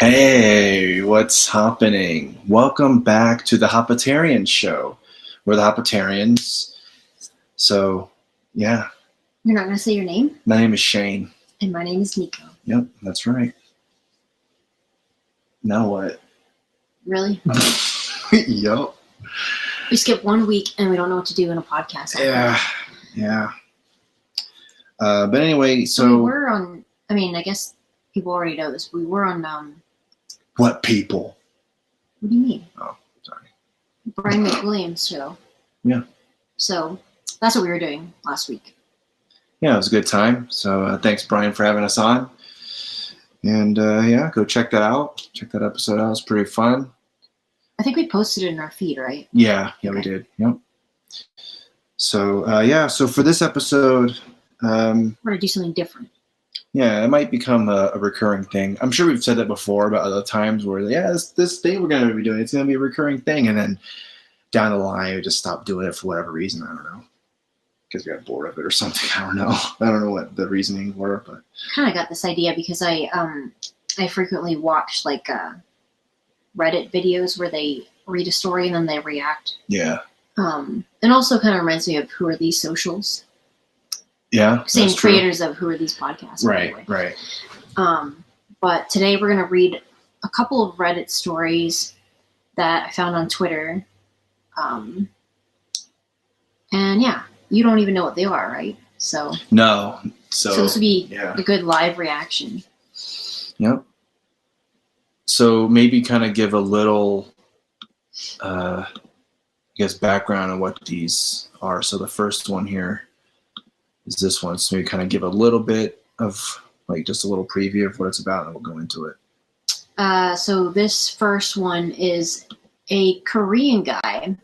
Hey, what's happening? Welcome back to the Hapatarians show. We're the Hapatarians. So, yeah, You're not going to say your name? my name is Shane. And my name is Nico. Yep, that's right. Now what? Really? Yup. We skip 1 week and we don't know what to do in a podcast. Yeah. But anyway, so... We were on, I guess people already know this. We were on, What people? what do you mean? Oh, sorry. Brian McWilliams' show. Yeah. So that's what we were doing last week. Yeah, it was a good time. So thanks, Brian, for having us on. And go check that out. Check that episode out. It's pretty fun. I think we posted it in our feed, right? Yeah, we did. Yep. So, so for this episode... we're going to do something different. Yeah, it might become a recurring thing. I'm sure we've said that before about other times where, this thing we're going to be doing, it's going to be a recurring thing. And then down the line, we just stop doing it for whatever reason. I don't know. Because we got bored of it or something. I don't know. I don't know what the reasoning were, but... Kind of got this idea because I frequently watch, Reddit videos where they read a story and then they react. Yeah. And also kind of reminds me of Who Are These Socials? Yeah. Same creators of Who Are These Podcasts. Right. But today we're going to read a couple of Reddit stories that I found on Twitter. And yeah, you don't even know what they are, right? So no. So this would be a good live reaction. Yep. So maybe kind of give a little, background on what these are. So the first one here is this one. So maybe kind of give a little bit of, just a little preview of what it's about, and we'll go into it. So this first one is a Korean guy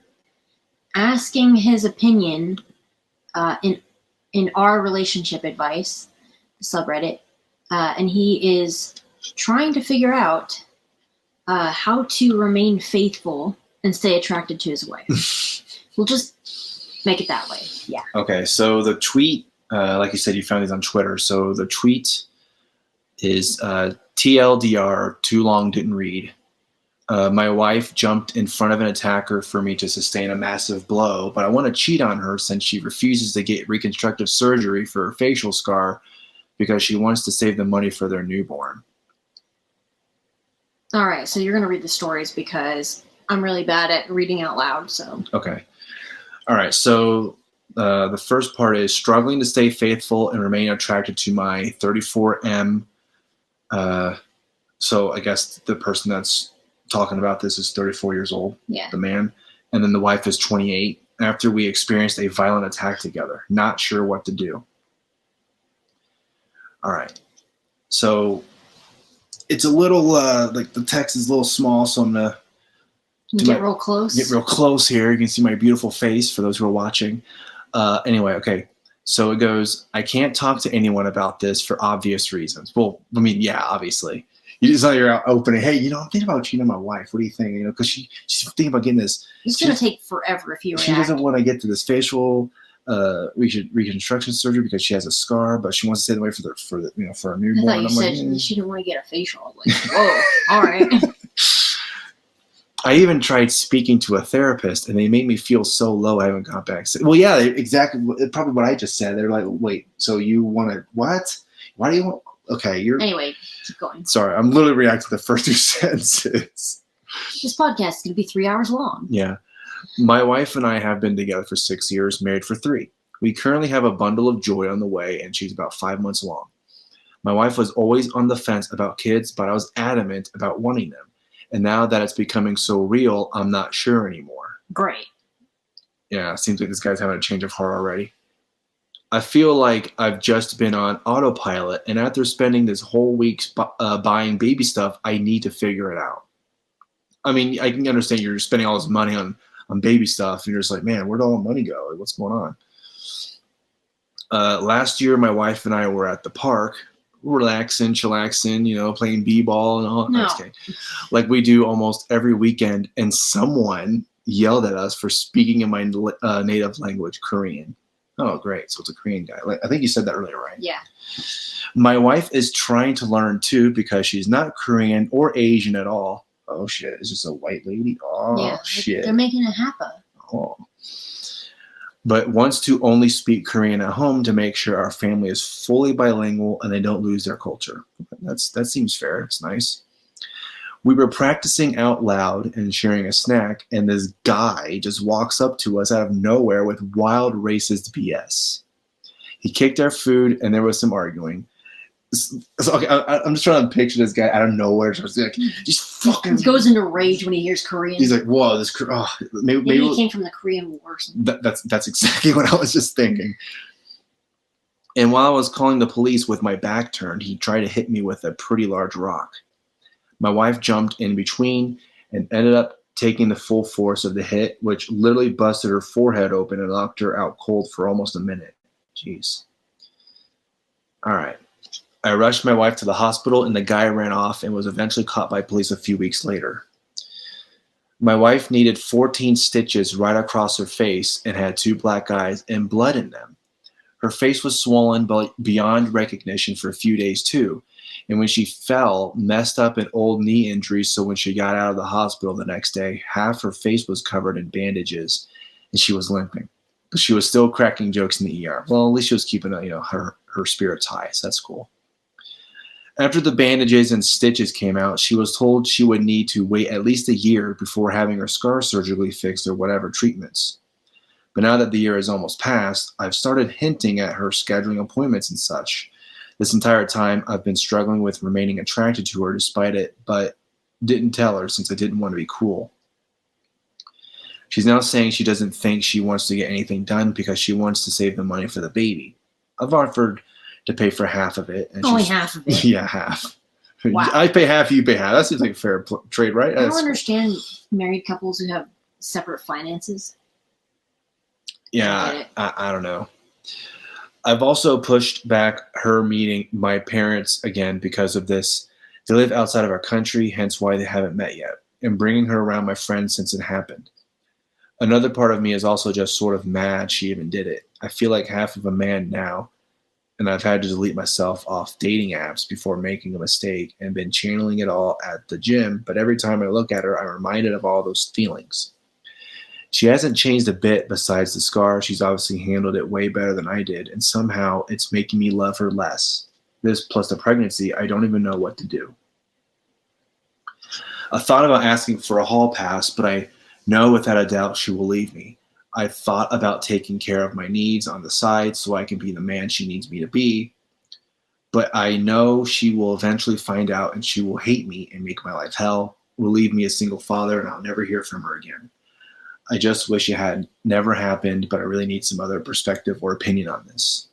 asking his opinion in our relationship advice subreddit, and he is trying to figure out how to remain faithful and stay attracted to his wife. We'll just make it that way. Yeah. Okay, so the tweet, like you said, you found these on Twitter. So the tweet is TLDR, too long, didn't read. My wife jumped in front of an attacker for me to sustain a massive blow, but I want to cheat on her since she refuses to get reconstructive surgery for her facial scar because she wants to save the money for their newborn. All right, so you're going to read the stories because I'm really bad at reading out loud. So okay. All right, so the first part is struggling to stay faithful and remain attracted to my 34M. So I guess the person that's talking about this is 34 years old, the man, and then the wife is 28. After we experienced a violent attack together, not sure what to do. All right, so it's a little the text is a little small, so I'm gonna get real close. Get real close here. You can see my beautiful face for those who are watching. Anyway, okay. So it goes, I can't talk to anyone about this for obvious reasons. Well, I mean, yeah, obviously. You just know you're out opening, hey, I'm thinking about cheating on my wife. What do you think? Because she's thinking about getting this. It's going to take forever if you react. She doesn't want to get to this facial reconstruction surgery because she has a scar, but she wants to stay away for her newborn. I thought you said she didn't want to get a facial. I was like, whoa, all right. I even tried speaking to a therapist, and they made me feel so low I haven't got back. Well, yeah, exactly. Probably what I just said. They're like, wait, so you want to what? Why do you want? Okay, Anyway, keep going. Sorry, I'm literally reacting to the first two sentences. This podcast is going to be 3 hours long. Yeah. My wife and I have been together for 6 years, married for 3. We currently have a bundle of joy on the way, and she's about 5 months along. My wife was always on the fence about kids, but I was adamant about wanting them. And now that it's becoming so real, I'm not sure anymore. Great. Yeah, it seems like this guy's having a change of heart already. I feel like I've just been on autopilot, and after spending this whole week buying baby stuff, I need to figure it out. I mean, I can understand you're spending all this money on baby stuff, and you're just like, man, where'd all the money go? Like, what's going on? Last year, my wife and I were at the park, relaxing, chillaxing, playing b-ball and all. No. Like we do almost every weekend, and someone yelled at us for speaking in my native language, Korean. Oh, great. So it's a Korean guy. Like, I think you said that earlier, right? Yeah. My wife is trying to learn too because she's not Korean or Asian at all. Oh, shit. It's just a white lady? Oh, Yeah. shit. They're making a hapa. Oh. But wants to only speak Korean at home to make sure our family is fully bilingual and they don't lose their culture. That seems fair. It's nice. We were practicing out loud and sharing a snack, and this guy just walks up to us out of nowhere with wild racist BS. He kicked our food, and there was some arguing. Okay, I'm just trying to picture this guy out of nowhere. Just like, just fucking He goes into rage when he hears Korean. He's like, "Whoa, this maybe he came from the Korean War or something." That's exactly what I was just thinking. And while I was calling the police with my back turned, he tried to hit me with a pretty large rock. My wife jumped in between and ended up taking the full force of the hit, which literally busted her forehead open and knocked her out cold for almost a minute. Jeez. All right. I rushed my wife to the hospital, and the guy ran off and was eventually caught by police a few weeks later. My wife needed 14 stitches right across her face and had 2 black eyes and blood in them. Her face was swollen beyond recognition for a few days too. And when she fell, messed up an old knee injury, so when she got out of the hospital the next day, half her face was covered in bandages, and she was limping. But she was still cracking jokes in the ER. Well, at least she was keeping her spirits high, so that's cool. After the bandages and stitches came out, she was told she would need to wait at least a year before having her scar surgically fixed or whatever treatments. But now that the year is almost past, I've started hinting at her scheduling appointments and such. This entire time, I've been struggling with remaining attracted to her despite it, but didn't tell her since I didn't want to be cool. She's now saying she doesn't think she wants to get anything done because she wants to save the money for the baby. I've offered to pay for half of it. And only half of it? Yeah, half. Wow. I pay half, you pay half. That seems like a fair trade, right? I don't understand married couples who have separate finances. Yeah, I don't know. I've also pushed back her meeting my parents again because of this. They live outside of our country, hence why they haven't met yet, and bringing her around my friends since it happened. Another part of me is also just sort of mad she even did it. I feel like half of a man now, and I've had to delete myself off dating apps before making a mistake and been channeling it all at the gym, but every time I look at her, I'm reminded of all those feelings. She hasn't changed a bit besides the scar. She's obviously handled it way better than I did, and somehow it's making me love her less. This plus the pregnancy, I don't even know what to do. I thought about asking for a hall pass, but I know without a doubt she will leave me. I thought about taking care of my needs on the side so I can be the man she needs me to be, but I know she will eventually find out and she will hate me and make my life hell, will leave me a single father, and I'll never hear from her again. I just wish it had never happened, but I really need some other perspective or opinion on this.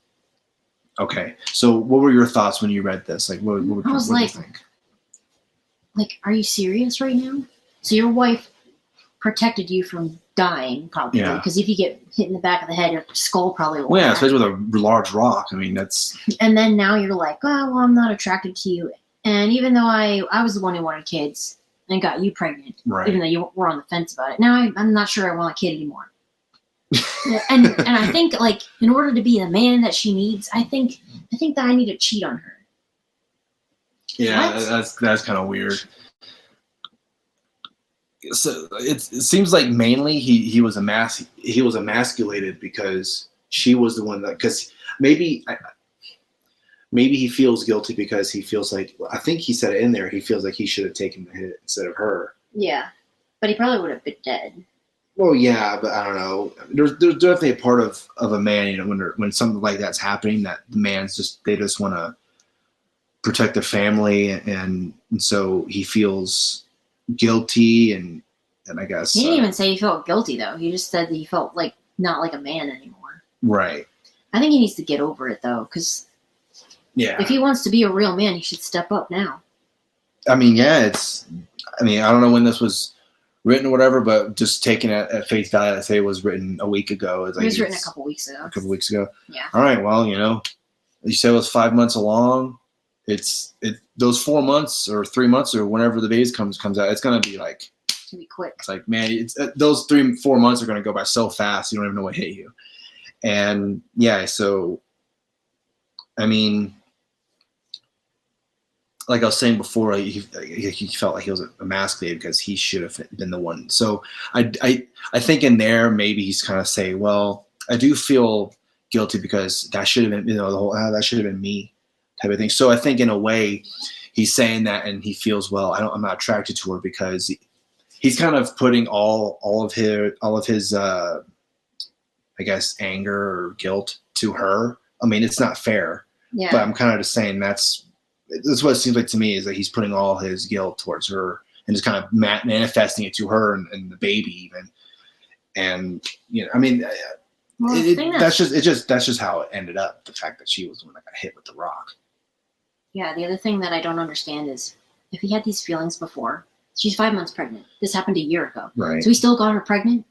Okay, so what were your thoughts when you read this? Like, what did you think? Like, are you serious right now? So your wife protected you from dying, probably, because if you get hit in the back of the head, your skull probably will. Well, yeah, especially with a large rock. I mean, that's. And then now you're like, oh, well, I'm not attracted to you, and even though I was the one who wanted kids and got you pregnant, right. Even though you were on the fence about it. Now I'm not sure I want a kid anymore. and I think, like, in order to be the man that she needs, I think that I need to cheat on her. Yeah, what? that's kind of weird. So it seems like mainly he was emasculated because she was the one that, because maybe he feels guilty because he feels like, I think he said it in there, he feels like he should have taken the hit instead of her. Yeah, but he probably would have been dead. Well, yeah, but I don't know. There's definitely a part of a man, you know, when something like that's happening, that the man's they just want to protect their family, and so he feels guilty, and I guess he didn't even say he felt guilty though. He just said that he felt like not like a man anymore. Right. I think he needs to get over it though, because if he wants to be a real man, he should step up now. I mean, yeah, I don't know when this was written or whatever, but just taking it at face value, I'd say it was written a week ago. It was written a couple weeks ago. Yeah. All right. Well, you said it was 5 months along. It's those 4 months or 3 months or whenever the baby comes out, it's gonna be like. It's gonna be quick. It's like, man, those 3-4 months are gonna go by so fast. You don't even know what hit you. And yeah, so I mean, like I was saying before, he felt like he was emasculated because he should have been the one. So I think in there maybe he's kind of saying, well, I do feel guilty because that should have been, the whole that should have been me type of thing. So I think in a way he's saying that, and he feels, well, I'm not attracted to her because he's kind of putting all of his I guess anger or guilt to her. I mean, it's not fair, but I'm kind of just saying that's what it seems like to me, is that he's putting all his guilt towards her and just kind of manifesting it to her and the baby even. And I mean, that's just how it ended up. The fact that she was the one that got hit with the rock. Yeah. The other thing that I don't understand is if he had these feelings before, she's 5 months pregnant. This happened a year ago. Right. So he still got her pregnant.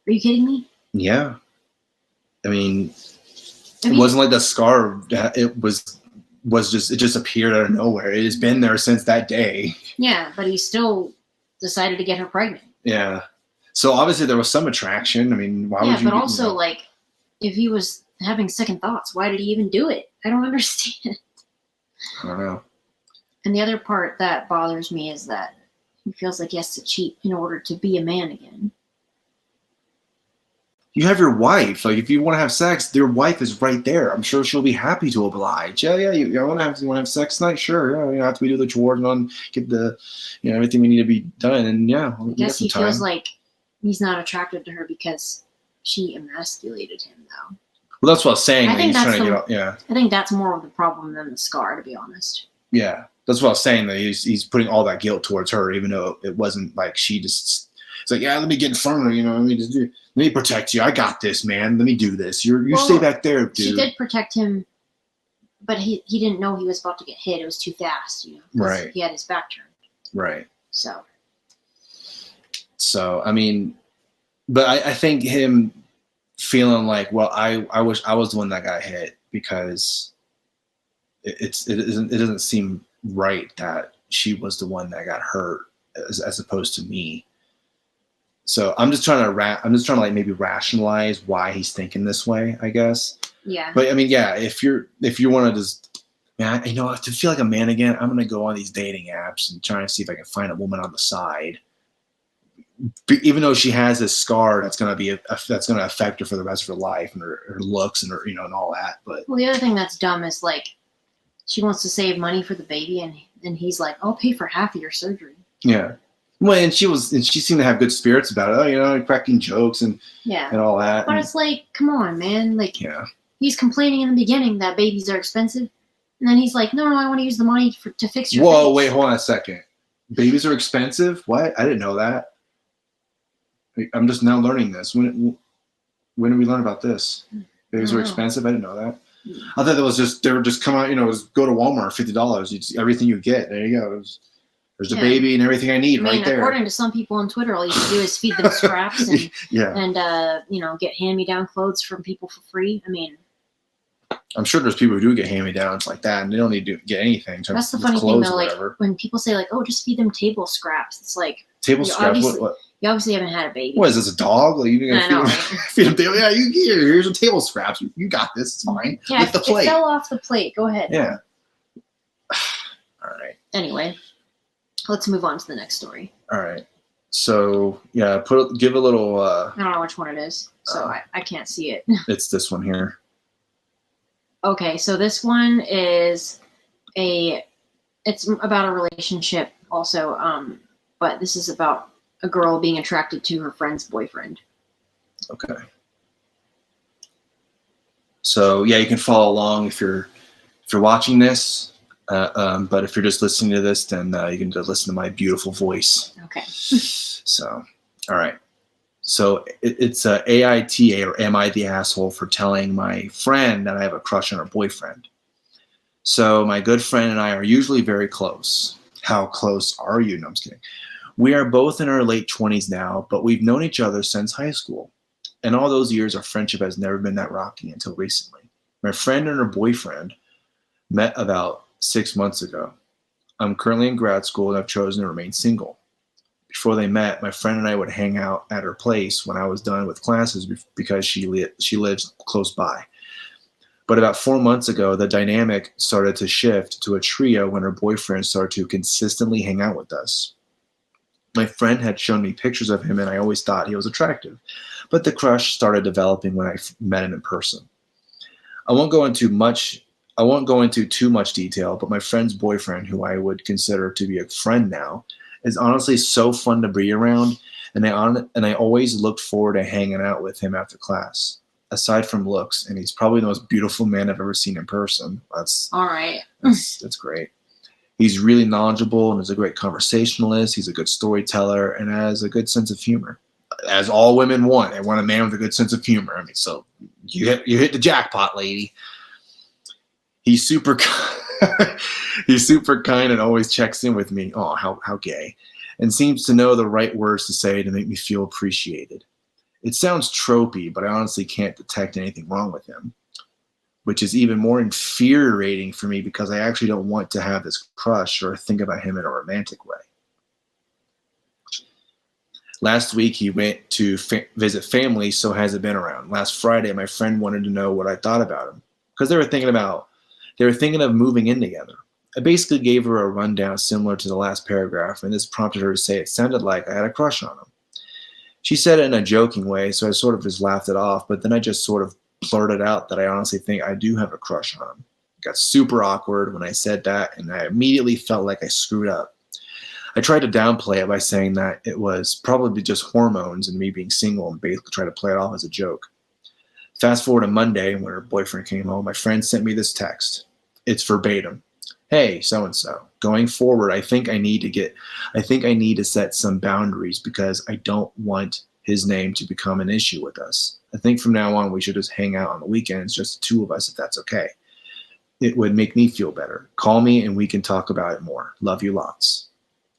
Are you kidding me? Yeah. I mean, it wasn't like the scar. It just appeared out of nowhere. It has been there since that day. Yeah, but he still decided to get her pregnant. Yeah. So obviously there was some attraction. I mean, why would you? Yeah, but also like, if he was having second thoughts, why did he even do it? I don't understand. I don't know. And the other part that bothers me is that he feels like he has to cheat in order to be a man again. You have your wife. Like, if you want to have sex, your wife is right there. I'm sure she'll be happy to oblige. Yeah. You want to have sex tonight? Sure. Yeah. After we do the chores and get the, everything we need to be done. And yeah, I guess he feels like he's not attracted to her because she emasculated him, though. Well, that's what I was saying. I think he's trying to get out. Yeah. I think that's more of the problem than the scar, to be honest. Yeah, that's what I was saying. That he's putting all that guilt towards her, even though it wasn't like she just. It's like, yeah, let me get in front of her. Let me protect you. I got this, man. Let me do this. You stay back there, dude. She did protect him, but he didn't know he was about to get hit. It was too fast, Right. He had his back turned. Right. So I mean, but I think him feeling like, well, I wish I was the one that got hit, because it doesn't seem right that she was the one that got hurt as opposed to me. So I'm just trying to like maybe rationalize why he's thinking this way, I guess. Yeah. But I mean, yeah, if you want to just, man, to feel like a man again, I'm gonna go on these dating apps and try and see if I can find a woman on the side. Even though she has this scar that's gonna affect her for the rest of her life, and her looks and her and all that. But the other thing that's dumb is, like, she wants to save money for the baby, and he's like, I'll pay for half of your surgery. Yeah. Well, and she seemed to have good spirits about it. Cracking jokes and all that. But it's like, come on, man. Like, he's complaining in the beginning that babies are expensive, and then he's like, no, I want to use the money to fix your face. Wait, hold on a second. Babies are expensive? What? I didn't know that. I'm just now learning this. When did we learn about this? Babies are expensive? I didn't know that. I thought they were just come out, go to Walmart, $50. Everything you get. There you go. There's the baby and everything I need right there. According to some people on Twitter, all you should do is feed them scraps and get hand-me-down clothes from people for free. I mean, I'm sure there's people who do get hand-me-downs like that, and they don't need to get anything. That's the funny thing, though. Like, when people say, like, "Oh, just feed them table scraps," it's like table scraps. What? You obviously haven't had a baby. What is this, a dog? Like, you're gonna feed them table? Yeah, here's a table scraps. You got this. It's fine. Yeah, with the plate. It fell off the plate. Go ahead. Yeah. All right. Anyway. Let's move on to the next story. All right. So, yeah, give a little... I don't know which one it is, so I can't see it. It's this one here. Okay, so this one is it's about a relationship also, but this is about a girl being attracted to her friend's boyfriend. Okay. So, yeah, you can follow along if you're watching this. But if you're just listening to this, then you can just listen to my beautiful voice. Okay. So, all right. So it's AITA, or Am I the Asshole for Telling My Friend That I Have a Crush on Her Boyfriend. So my good friend and I are usually very close. How close are you? No, I'm just kidding. We are both in our late 20s now, but we've known each other since high school. And all those years, our friendship has never been that rocky until recently. My friend and her boyfriend met about 6 months ago. I'm currently in grad school and I've chosen to remain single. Before they met, my friend and I would hang out at her place when I was done with classes because she lives close by. But about 4 months ago, the dynamic started to shift to a trio when her boyfriend started to consistently hang out with us. My friend had shown me pictures of him, and I always thought he was attractive. But the crush started developing when I met him in person. I won't go into too much detail, but my friend's boyfriend, who I would consider to be a friend now, is honestly so fun to be around, and I always looked forward to hanging out with him after class. Aside from looks, and he's probably the most beautiful man I've ever seen in person. That's All right. that's great. He's really knowledgeable and is a great conversationalist. He's a good storyteller and has a good sense of humor. As all women want, they want a man with a good sense of humor. I mean, so you hit the jackpot, lady. He's super he's super kind and always checks in with me. Oh, how gay. And seems to know the right words to say to make me feel appreciated. It sounds tropey, but I honestly can't detect anything wrong with him, which is even more infuriating for me because I actually don't want to have this crush or think about him in a romantic way. Last week, he went to visit family, so hasn't been around. Last Friday, my friend wanted to know what I thought about him because they were thinking of moving in together. I basically gave her a rundown similar to the last paragraph, and this prompted her to say it sounded like I had a crush on him. She said it in a joking way, so I sort of just laughed it off, but then I just sort of blurted out that I honestly think I do have a crush on him. It got super awkward when I said that, and I immediately felt like I screwed up. I tried to downplay it by saying that it was probably just hormones and me being single and basically try to play it off as a joke. Fast forward to Monday when her boyfriend came home, my friend sent me this text. It's verbatim. Hey, so-and-so, going forward, I think I need to set some boundaries because I don't want his name to become an issue with us. I think from now on, we should just hang out on the weekends, just the two of us, if that's okay. It would make me feel better. Call me and we can talk about it more. Love you lots.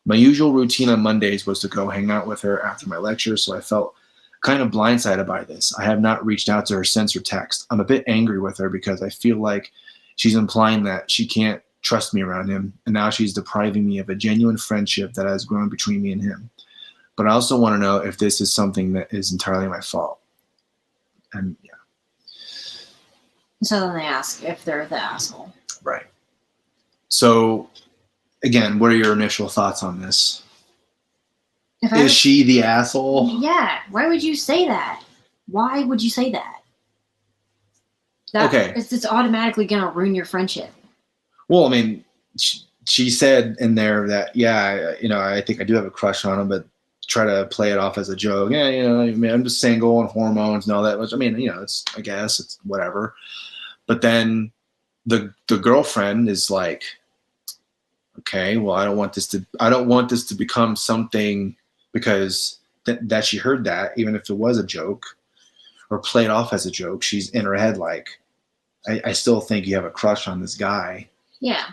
My usual routine on Mondays was to go hang out with her after my lecture, so I felt kind of blindsided by this. I have not reached out to her since her text. I'm a bit angry with her because I feel like she's implying that she can't trust me around him, and now she's depriving me of a genuine friendship that has grown between me and him. But I also want to know if this is something that is entirely my fault. And yeah. So then they ask if they're the asshole. Right. So, again, what are your initial thoughts on this? Is she the asshole? Yeah. Why would you say that? Why would you say that? Okay. It's automatically going to ruin your friendship. Well, I mean, she said in there that, yeah, I think I do have a crush on him, but try to play it off as a joke. Yeah, I mean, I'm just single and hormones and all that. Which, I mean, I guess it's whatever. But then the girlfriend is like, okay, well, I don't want this to become something because that she heard that, even if it was a joke or played off as a joke, she's in her head like, I still think you have a crush on this guy. Yeah.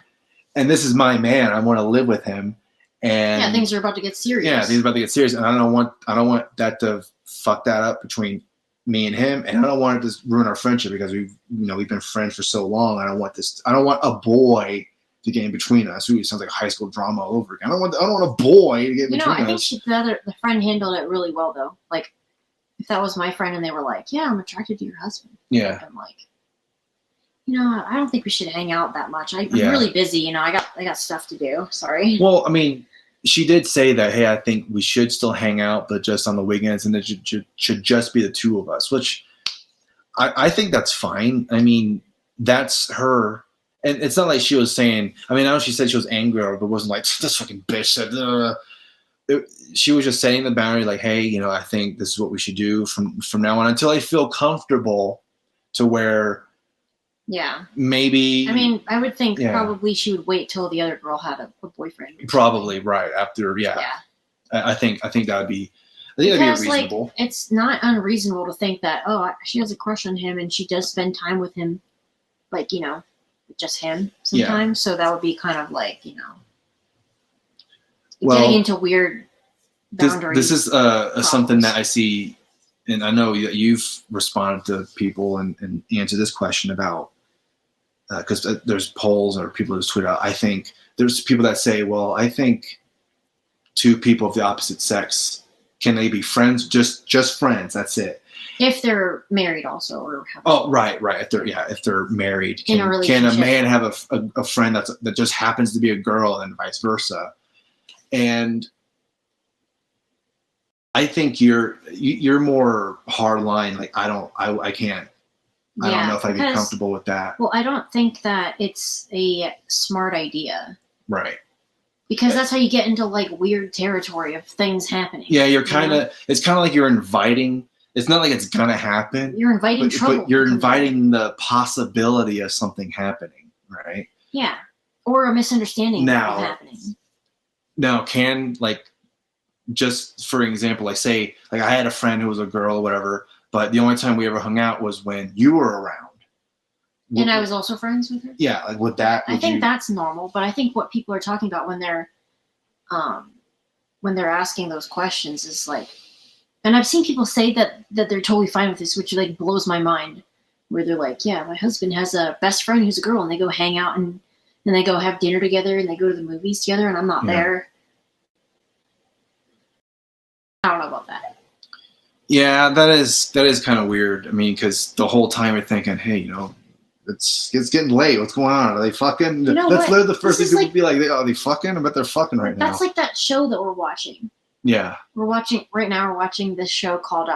And this is my man. I want to live with him. And yeah, things are about to get serious. Yeah, things are about to get serious, and I don't want that to fuck that up between me and him, and I don't want it to ruin our friendship because we've been friends for so long. I don't want a boy to get in between us. Ooh, it sounds like high school drama all over again. I don't want a boy to get in between us. I think the friend handled it really well though. Like, if that was my friend and they were like, "Yeah, I'm attracted to your husband," yeah, I'm like, I don't think we should hang out that much. I'm really busy. I got stuff to do. Sorry. Well, I mean, she did say that, hey, I think we should still hang out, but just on the weekends, and it should just be the two of us, which I think that's fine. I mean, that's her. And it's not like she was saying, I mean, I know she said she was angry, but it wasn't like, this fucking bitch said, she was just setting the boundary like, hey, I think this is what we should do from now on until I feel comfortable to where yeah. Maybe. I mean, I would think probably she would wait till the other girl had a boyfriend. Probably right after. Yeah. I think that would be. I think that'd be reasonable. Like, it's not unreasonable to think that she has a crush on him and she does spend time with him, like just him sometimes. Yeah. So that would be kind of like getting into weird boundaries. This is something that I see, and I know that you've responded to people and answered this question about. Because there's polls or people who tweet out. I think there's people that say, well, I think two people of the opposite sex, can they be friends? Just friends. That's it. If they're married also, or right. If they're married, in a can relationship. a man have a friend that just happens to be a girl and vice versa? And I think you're more hardline. Like I can't. I don't know if I'd be comfortable with that. Well, I don't think that it's a smart idea. Right. Because that's how you get into like weird territory of things happening. Yeah, it's kind of like you're inviting. It's not like it's gonna happen. You're inviting trouble. But you're inviting the possibility of something happening, right? Yeah, or a misunderstanding happening. Now, just for example, like say, like I had a friend who was a girl or whatever, but the only time we ever hung out was when you were around. And I was also friends with her? Yeah, like with that. I think that's normal, but I think what people are talking about when they're asking those questions is like, and I've seen people say that they're totally fine with this, which like blows my mind, where they're like, yeah, my husband has a best friend who's a girl, and they go hang out and they go have dinner together and they go to the movies together, and I'm not there. I don't know about that. Yeah, that is kind of weird. I mean, because the whole time you're thinking, hey, it's getting late. What's going on? Are they fucking? That's literally the first thing people be like, are they fucking? I bet they're fucking right now. That's like that show that we're watching. Yeah. We're watching this show called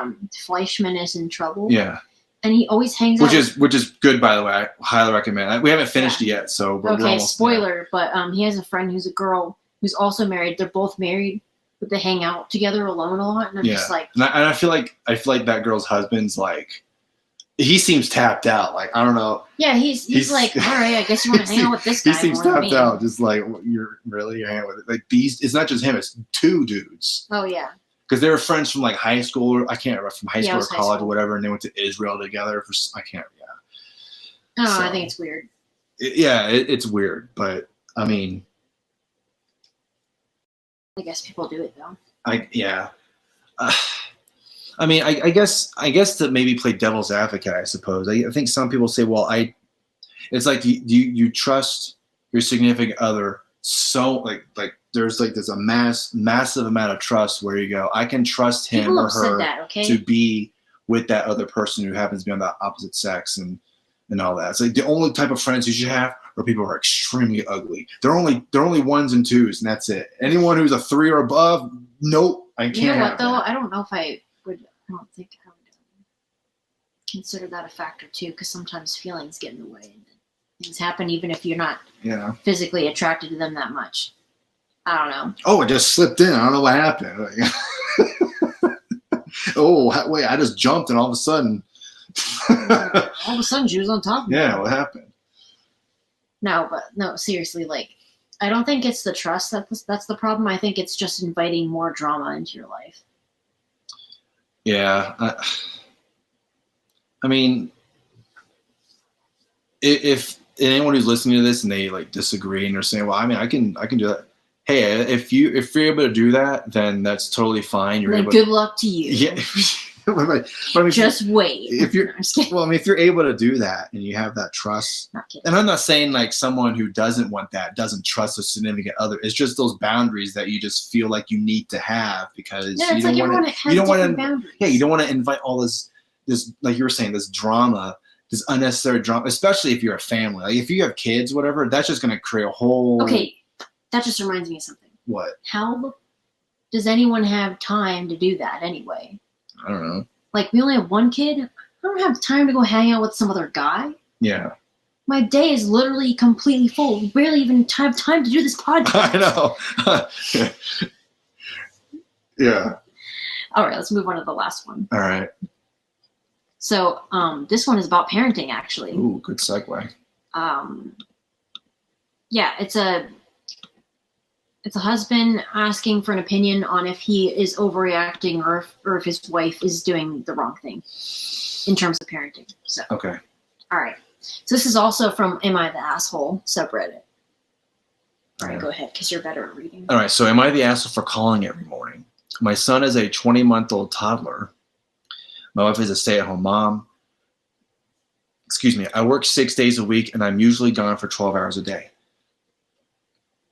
Fleischman is in Trouble. Yeah. And he always hangs out. Which is good, by the way. I highly recommend. We haven't finished it yet, so we're almost spoiler. there. But he has a friend who's a girl who's also married. They're both married, but they hang out together alone a lot. And I'm just like, and I feel like that girl's husband's like, he seems tapped out. Like I don't know. Yeah, he's like, all right, I guess you want to hang out with this guy. He seems tapped out. Just like you're hanging with it. Like it's not just him. It's two dudes. Oh yeah. Because they were friends from like high school. I can't remember from high school or college or whatever, and they went to Israel together. I can't. Yeah. Oh, I think it's weird. It's weird, but I mean, I guess people do it though. I mean, I guess to maybe play devil's advocate, I suppose. I think some people say, well, it's like you trust your significant other so like there's like there's a massive amount of trust where you go, I can trust him or her to be with that other person who happens to be on the opposite sex and all that. It's like the only type of friends you should have are people who are extremely ugly. They're only ones and twos, and that's it. Anyone who's a 3 or above, nope, I can't. You know what though? I don't know if I would. I don't think I would consider that a factor too, because sometimes feelings get in the way and things happen even if you're not physically attracted to them that much. I don't know. Oh, it just slipped in. I don't know what happened. Oh, wait, I just jumped and all of a sudden. All of a sudden she was on top of me. Yeah, what happened? No, seriously, like, I don't think it's the trust that's the problem. I think it's just inviting more drama into your life. Yeah. I mean, if anyone who's listening to this and they like disagree and they're saying, well, I mean, I can do that. Hey, if you're able to do that, then that's totally fine. Good luck to you. Yeah. but I mean, just wait. If you're able to do that and you have that trust, and I'm not saying like someone who doesn't want that doesn't trust a significant other. It's just those boundaries that you just feel like you need to have because you don't want to. Yeah, you don't want to invite all this like you were saying, this drama, this unnecessary drama, especially if you're a family. Like if you have kids, whatever, that's just going to create a whole. Okay, that just reminds me of something. What? How does anyone have time to do that anyway? I don't know. Like, we only have one kid. I don't have time to go hang out with some other guy. Yeah. My day is literally completely full. We barely even have time to do this podcast. I know. Yeah. All right, let's move on to the last one. All right. So, this one is about parenting, actually. Ooh, good segue. Yeah, it's a husband asking for an opinion on if he is overreacting or if his wife is doing the wrong thing in terms of parenting. So okay. All right. So this is also from Am I the Asshole subreddit. All right, go ahead, because you're better at reading. All right, so am I the asshole for calling every morning? My son is a 20-month-old toddler. My wife is a stay-at-home mom. Excuse me. I work 6 days a week, and I'm usually gone for 12 hours a day.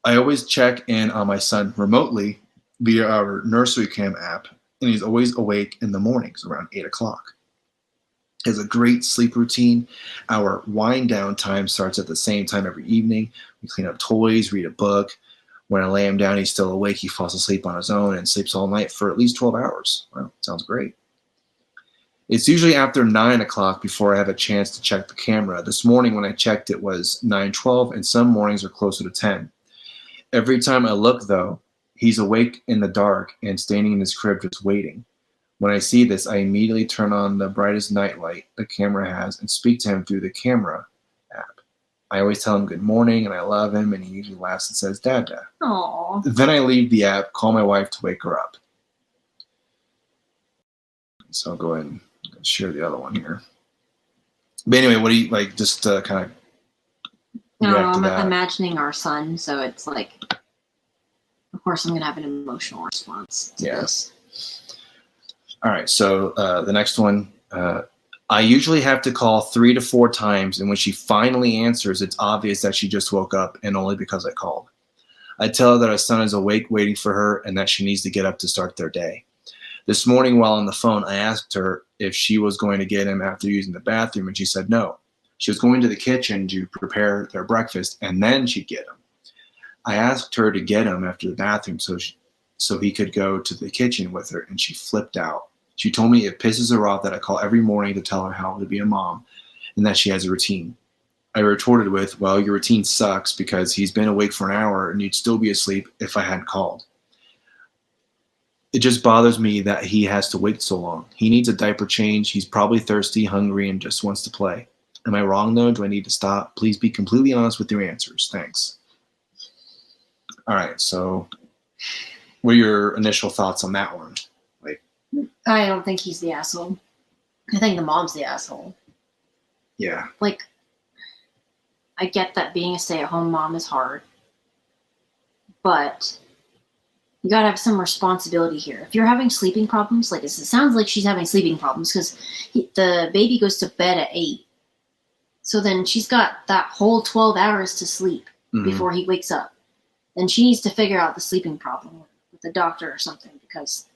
I always check in on my son remotely via our nursery cam app, and he's always awake in the mornings around 8 o'clock. He has a great sleep routine. Our wind down time starts at the same time every evening. We clean up toys, read a book. When I lay him down, he's still awake. He falls asleep on his own and sleeps all night for at least 12 hours. Wow, sounds great. It's usually after 9 o'clock before I have a chance to check the camera. This morning when I checked, it was 9:12, and some mornings are closer to 10. Every time I look, though, he's awake in the dark and standing in his crib just waiting. When I see this, I immediately turn on the brightest nightlight the camera has and speak to him through the camera app. I always tell him good morning and I love him, and he usually laughs and says, Dada. Aww. Then I leave the app, call my wife to wake her up. So I'll go ahead and share the other one here. But anyway, what do you like? Just kind of. No, I'm imagining our son, so it's like, of course, I'm gonna have an emotional response to this. All right, so the next one. I usually have to call 3 to 4 times, and when she finally answers, it's obvious that she just woke up, and only because I called. I tell her that our son is awake waiting for her and that she needs to get up to start their day. This morning while on the phone, I asked her if she was going to get him after using the bathroom, and she said no. She was going to the kitchen to prepare their breakfast, and then she'd get him. I asked her to get him after the bathroom so he could go to the kitchen with her, and she flipped out. She told me it pisses her off that I call every morning to tell her how to be a mom and that she has a routine. I retorted with, well, your routine sucks because he's been awake for an hour and you'd still be asleep if I hadn't called. It just bothers me that he has to wait so long. He needs a diaper change. He's probably thirsty, hungry, and just wants to play. Am I wrong, though? Do I need to stop? Please be completely honest with your answers. Thanks. All right, so what are your initial thoughts on that one? I don't think he's the asshole. I think the mom's the asshole. Yeah. Like, I get that being a stay-at-home mom is hard, but you gotta have some responsibility here. If you're having sleeping problems, like it sounds like she's having sleeping problems because the baby goes to bed at 8. So then she's got that whole 12 hours to sleep before he wakes up. Then she needs to figure out the sleeping problem with the doctor or something because,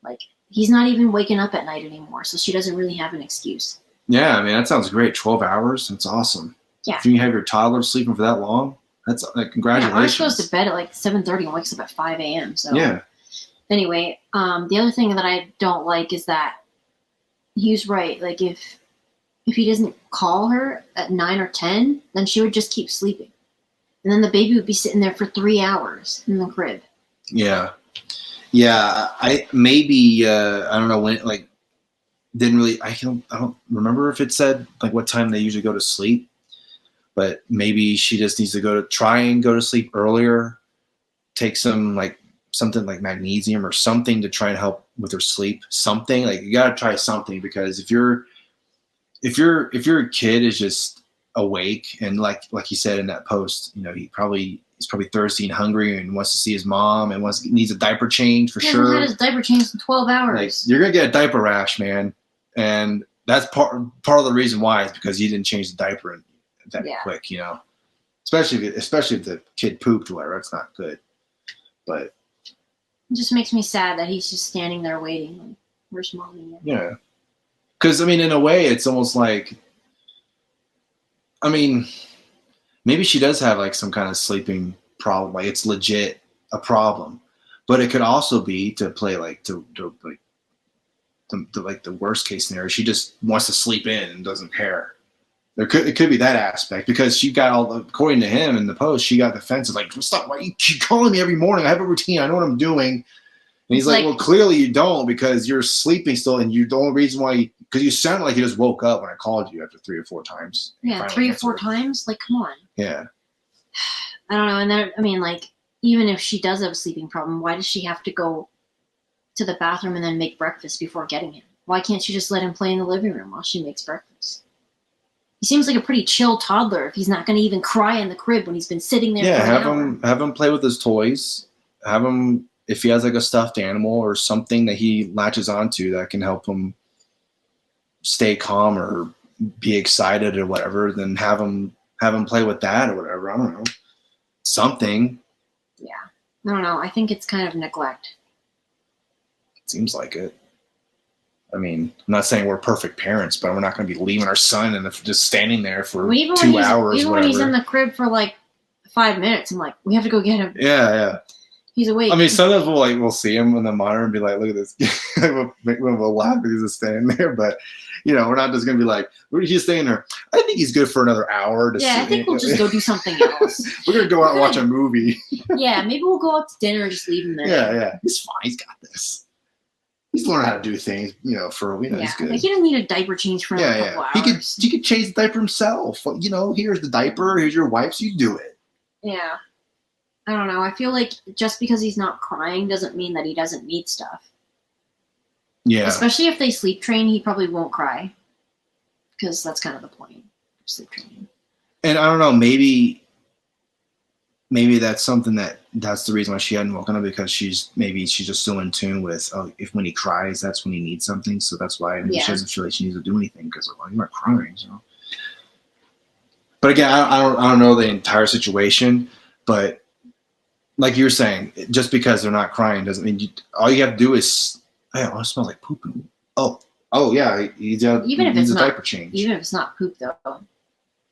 like, he's not even waking up at night anymore, so she doesn't really have an excuse. Yeah, I mean, that sounds great. 12 hours? That's awesome. Yeah. If you can have your toddler sleeping for that long, that's congratulations. Yeah, ours goes to bed at like 7:30 and wakes up at 5 a.m. So yeah. Anyway, the other thing that I don't like is that he's right. Like if he doesn't call her at 9 or 10, then she would just keep sleeping. And then the baby would be sitting there for 3 hours in the crib. Yeah. Yeah, I don't know when, like, didn't really, I don't remember if it said like what time they usually go to sleep, but maybe she just needs to try and go to sleep earlier, take something like magnesium or something to try and help with her sleep. Something like you got to try something, because if your kid is just awake and like you said in that post, you know, he's probably thirsty and hungry and wants to see his mom and needs a diaper change for sure. He hasn't had his diaper changed in 12 hours. Like, you're gonna get a diaper rash, man, and that's part of the reason why is because you didn't change the diaper that quick, you know. Especially if the kid pooped or whatever, that's not good. But it just makes me sad that he's just standing there waiting. Like, where's mommy? Yeah, because I mean, in a way, it's almost like, I mean, maybe she does have like some kind of sleeping problem. Like it's legit a problem, but it could also be to play like the worst case scenario. She just wants to sleep in and doesn't care. It could be that aspect, because she got according to him in the post, she got defensive. Like, stop! Why you keep calling me every morning? I have a routine. I know what I'm doing. And he's like, well, clearly you don't, because you're sleeping still, and the only reason why, because you sound like you just woke up when I called you after 3 or 4 times. Yeah, 3 or 4 times? Like, come on. Yeah. I don't know. And then, I mean, like, even if she does have a sleeping problem, why does she have to go to the bathroom and then make breakfast before getting him? Why can't she just let him play in the living room while she makes breakfast? He seems like a pretty chill toddler if he's not going to even cry in the crib when he's been sitting there for an hour. Have him play with his toys. Have him, if he has like a stuffed animal or something that he latches onto that can help him stay calm or be excited or whatever, then have him play with that or whatever. I don't know. Something. Yeah. I don't know. I think it's kind of neglect. Seems like it. I mean, I'm not saying we're perfect parents, but we're not going to be leaving our son and just standing there for 2 hours. Even when he's in the crib for like 5 minutes, I'm like, we have to go get him. Yeah. He's awake. I mean, sometimes we'll see him on the monitor and be like, look at this. we'll laugh because he's standing there, but we're not just going to be like, he's staying there. I think he's good for another hour. I think we'll just go do something else. We're going to go out and watch a movie. Yeah, maybe we'll go out to dinner and just leave him there. Yeah. He's fine. He's got this. He's learning how to do things, he's good. Like he doesn't need a diaper change for a couple hours. He could change the diaper himself. Here's the diaper, here's your wipes, you do it. Yeah. I don't know. I feel like just because he's not crying doesn't mean that he doesn't need stuff. Yeah. Especially if they sleep train, he probably won't cry. Because that's kind of the point. Sleep training. And I don't know, maybe that's something that's the reason why she hadn't woken up, because she's just still in tune with, if when he cries, that's when he needs something. So that's why she doesn't feel like she needs to do anything, because you're not crying. So. But again, I don't know the entire situation, but like you're saying, just because they're not crying doesn't mean all you have to do is, it smells like poop. Oh yeah, he needs a diaper change. Even if it's not poop though,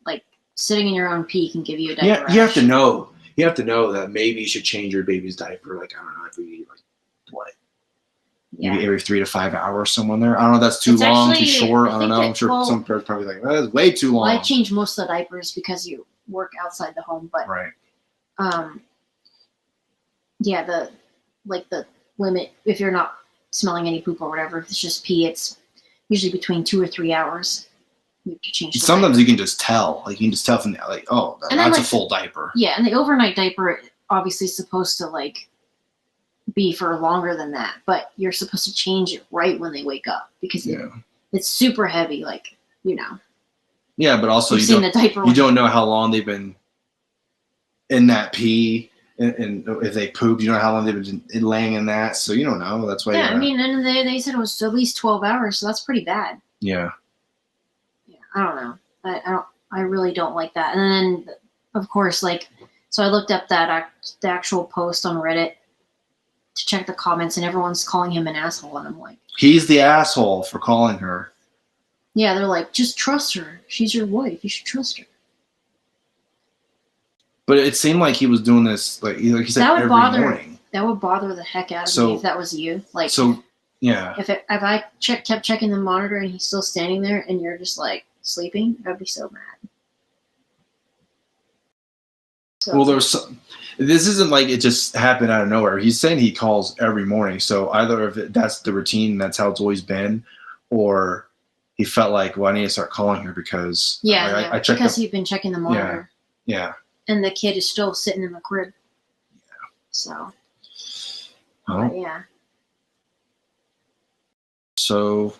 like sitting in your own pee can give you a diaper. Yeah, rash. you have to know. You have to know that maybe you should change your baby's diaper. Like, I don't know, maybe every 3 to 5 hours, someone there. I don't know. That's too long, too short. I don't know. I'm sure some parents probably like, that's way too long. Well, I change most of the diapers because you work outside the home, but right. The limit, if you're not smelling any poop or whatever, if it's just pee, it's usually between 2 or 3 hours. You have to change. Sometimes you can just tell. Like, you can just tell from that, like, that's a full diaper. Yeah, and the overnight diaper obviously is supposed to like be for longer than that, but you're supposed to change it right when they wake up because it's super heavy, like, Yeah, but also you don't know how long they've been in that pee, and if they pooped, you don't know how long they've been laying in that, so you don't know. That's why. Yeah, I mean, and they said it was at least 12 hours, so that's pretty bad. Yeah. Yeah, I don't know. I really don't like that. And then, of course, so I looked up the actual post on Reddit to check the comments, and everyone's calling him an asshole, and I'm like, he's the asshole for calling her. Yeah, they're like, just trust her. She's your wife. You should trust her. But it seemed like he was doing this, like he said, every morning. That would bother the heck out of me if that was you. Like, yeah. If I kept checking the monitor and he's still standing there, and you're just like sleeping, I'd be so mad. So, well, this isn't like it just happened out of nowhere. He's saying he calls every morning, so either if that's the routine, that's how it's always been, or he felt like, well, I need to start calling her because I checked because he'd been checking the monitor. Yeah. And the kid is still sitting in the crib. Yeah. So. Yeah. So,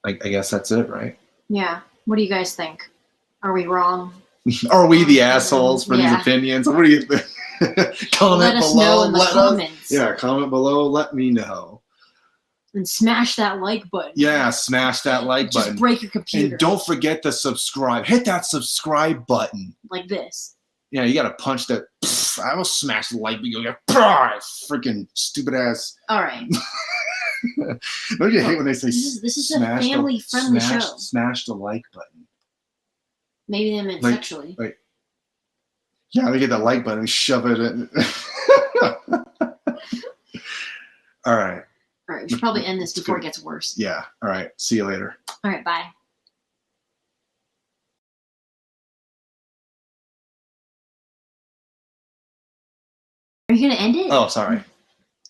I guess that's it, right? Yeah. What do you guys think? Are we wrong? Are we the assholes for these opinions? What do you think? Comment let us below. know in the comments. Comment below. Let me know. And smash that like button. Yeah, smash that like button. Just break your computer. And don't forget to subscribe. Hit that subscribe button. Like this. Yeah, you got to punch that. I will smash the like button. You go, freaking stupid ass. All right. Don't you hate when they say this is a family-friendly show. Smash the like button. Maybe they meant sexually. Yeah, they get that like button and shove it in. All right. All right, we should probably end this before it gets worse. Yeah. All right. See you later. All right, bye. Are you going to end it? Oh, sorry.